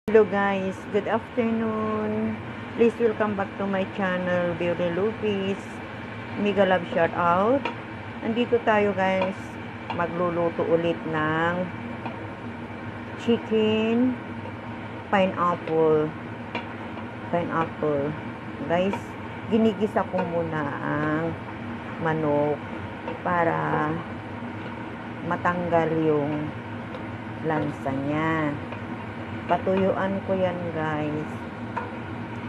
Hello guys, good afternoon. Please welcome back to my channel, Beauty Lupis. Mega love shout out. Nandito tayo guys, magluluto ulit ng chicken pineapple. Guys, ginigisa ko muna ang manok para matanggal yung lansa niya. Patuyuan ko yan guys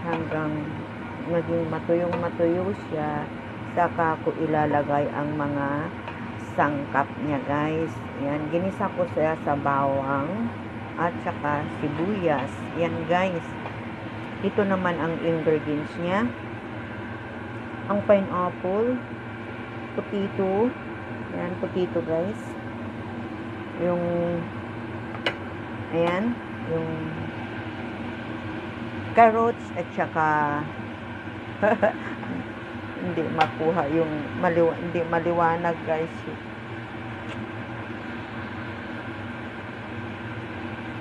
hanggang maging matuyong-matuyo siya, saka ko ilalagay ang mga sangkap niya guys. Yan, ginisa ko siya sa bawang at saka sibuyas. Yan guys, ito naman ang ingredients niya: ang pineapple, potato, yan, potato guys, yung ayan, yung carrots at saka hindi makuha yung hindi maliwanag guys,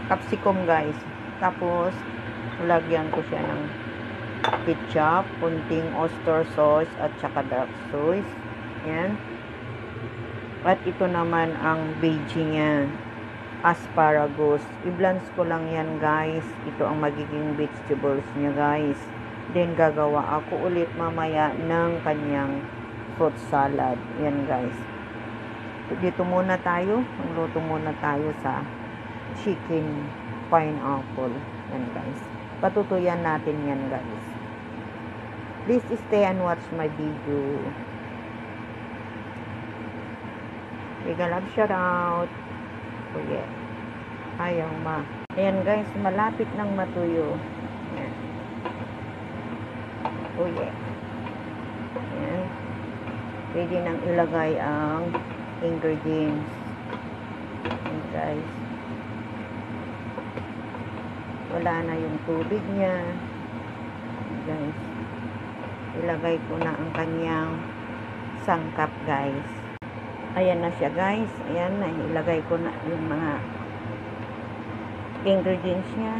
capsicum guys. Tapos lagyan ko siya ng ketchup, kunting oyster sauce at saka dark sauce. Yan. At ito naman ang veggie niya, asparagus. I-blends ko lang yan guys. Ito ang magiging vegetables niya guys. Then gagawa ako ulit mamaya ng kanyang fruit salad. Yan guys. Dito muna tayo. Magluto muna tayo sa chicken pineapple. Yan guys. Patutuyan natin yan guys. Please stay and watch my video. Mega love shout out. Oh yeah. Ayaw Ayan guys, malapit nang matuyo. Ayan. Oh yeah. Ayan. Pwede nang ilagay ang ingredients. Ayan guys. Wala na yung tubig niya. Ayan guys. Ilagay ko na ang kanyang sangkap guys. Ayan na siya guys. Ayan na. Ilagay ko na yung mga ingredients niya.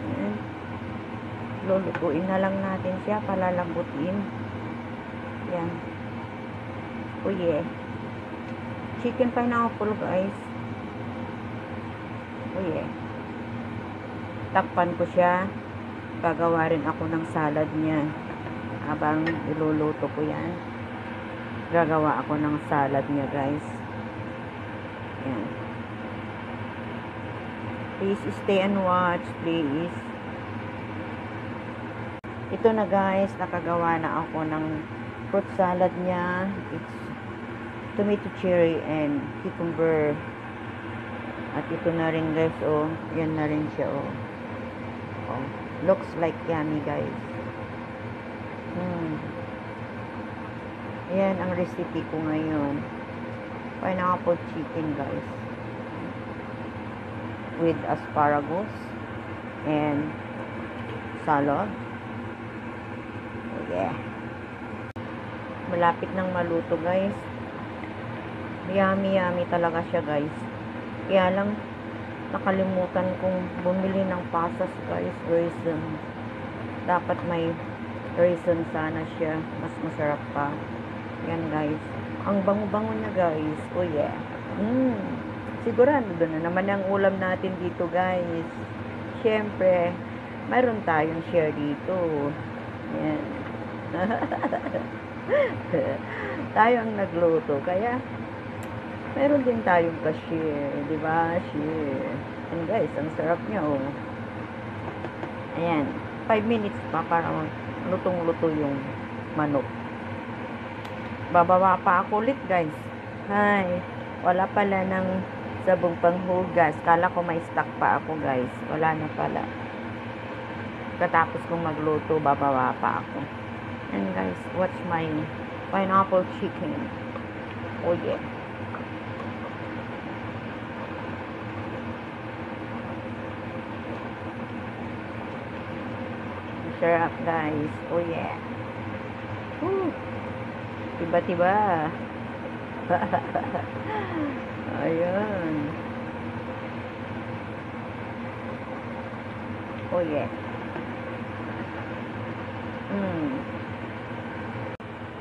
Ayan. Lulutuin na lang natin siya. Palalambutin. Ayan. Oh yeah. Chicken pineapple guys. Oh yeah. Takpan ko siya. Gagawa rin ako ng salad niya. Habang iluluto ko yan, gagawa ako ng salad niya guys. Ayan. Please stay and watch please. Ito na guys, nakagawa na ako ng fruit salad niya. It's tomato, cherry and cucumber. At ito na rin guys, oh, yan na rin siya, oh. Oh, looks like yummy guys. Ayan ang recipe ko ngayon. Pineapple chicken guys. With asparagus and salad. Oh yeah. Malapit nang maluto guys. Yummy talaga siya guys. Kaya lang nakalimutan kong bumili ng pasas guys. Raisin. Dapat may raisin sana siya. Mas masarap pa. Yan guys. Ang bango-bango niya guys. Oh yeah. Sigurado na naman ang ulam natin dito guys. Siyempre, mayroon tayong share dito. Yan. Tayo ang nagluto. Kaya, mayroon din tayong ka-share. Diba? Share. And guys, ang sarap niya oh. Ayan. 5 minutes pa para lutong-luto yung manok. Bababa pa ako ulit guys. Hi. Wala pala ng sabong panghugas. Kala ko may stock pa ako guys. Wala na pala. Katapos kong magluto, bababa pa ako. And guys, watch my pineapple chicken. Oh yeah. Sarap guys. Oh yeah. Woo. Tiba-tiba. Ayun. Oh yeah.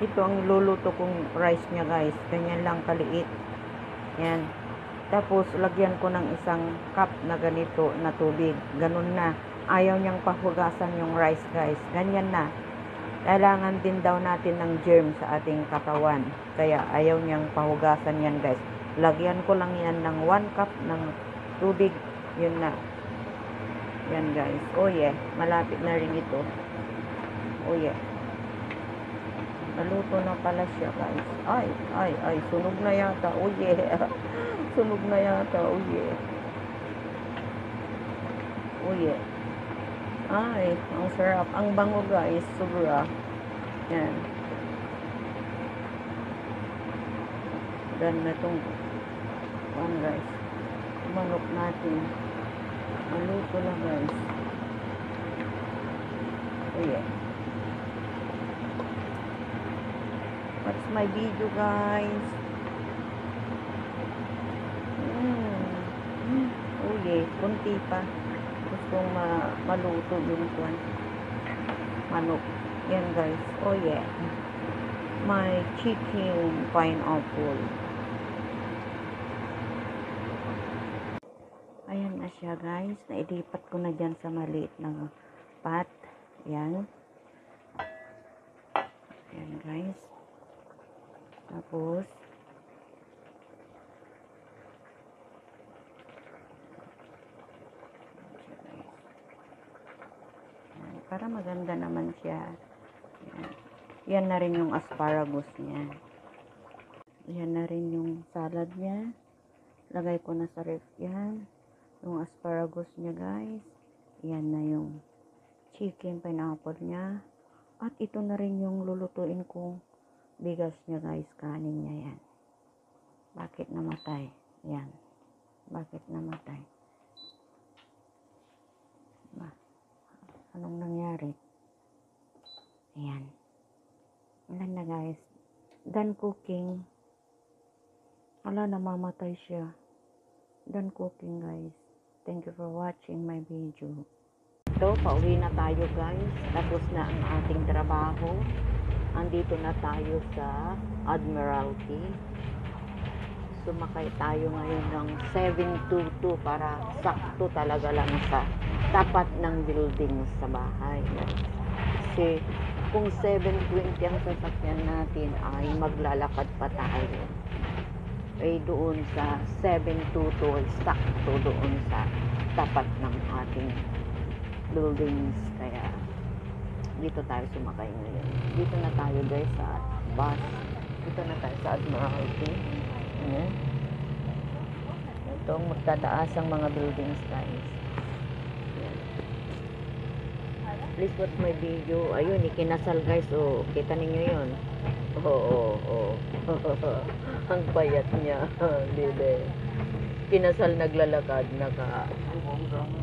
Ito ang luluto kong rice niya guys. Ganyan lang kaliit. Yan. Tapos, lagyan ko ng isang cup na ganito na tubig. Ganun na. Ayaw niyang pahugasan yung rice guys. Ganyan na. Kailangan din daw natin ng germ sa ating katawan. Kaya ayaw niyang pahugasan yan guys. Lagyan ko lang yan ng 1 cup ng tubig. Yun na. Yan guys. Oh yeah. Malapit na rin ito. Oh yeah. Naluto na pala siya guys. Ay. Sunog na yata. Oh yeah. Sunog na yata. Oh yeah. Oh yeah. Ay, ang sarap. Ang bango guys. Sobra. Yan. Dan na itong guys. Manok natin. Maluto na guys. Oh yeah. Watch my video guys. Oh yeah. Kunti pa. Gustong maluto yung kwan. Manok. Yan guys. Oh yeah. My chicken pineapple. Ayan na siya guys. Nailipat ko na dyan sa maliit na pot. Yan. Ayan guys. Tapos para maganda naman siya. Yan. Yan na rin yung asparagus niya. Yan na rin yung salad niya. Lagay ko na sa ref yan. Yung asparagus niya guys. Yan na yung chicken pineapple niya. At ito na rin yung lulutuin kong bigas niya guys. Kanin niya yan. Bakit namatay? Yan. Bakit namatay? Anong nangyari? Ayan. Ayan na guys. Done cooking. Wala, namamatay siya. Done cooking guys. Thank you for watching my video. Ito, pauwi na tayo guys. Tapos na ang ating trabaho. Andito na tayo sa Admiralty. Sumakay tayo ngayon ng 722 para sakto talaga lang sa tapat ng building sa bahay. Kasi kung 720 ang sasakyan natin ay maglalakad pa tayo. Ay doon sa 722 sakto doon sa tapat ng ating buildings. Kaya dito tayo sumakay ngayon. Dito na tayo guys sa bus. Dito na tayo sa Admiralty. Ayan. Ito ang magtataas ang mga buildings guys. Ayan. Please watch my video. Ayun, ikinasal guys. Oh, kita ninyo yun. Oo. Ang payat niya. Bebe. Kinasal naglalakad. Naka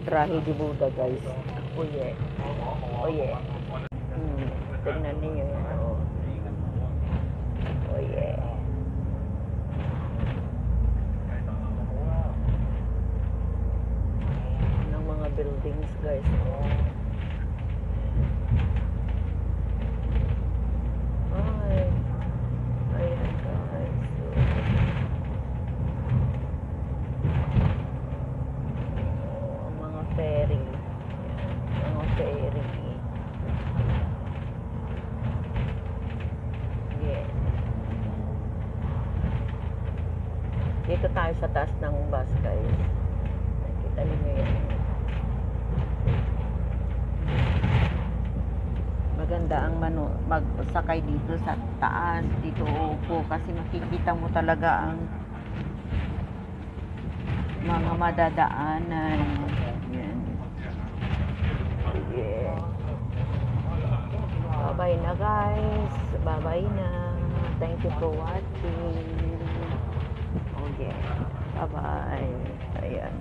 trahe di Buddha guys. Oh yeah. Oh yeah. Tignan ninyo yan. Oh yeah. Buildings guys. Ayan guys. Ang mga ferry. Mga ferry. Yeah. Dito tayo sa taas ng bus guys. Nakita niyo yan. Maganda ang magsakay dito sa taas, dito upo kasi makikita mo talaga ang mga madadaanan. Yan. Sige. Bye-bye na guys. Bye-bye na. Thank you for watching. Okay. Bye-bye. Ayan.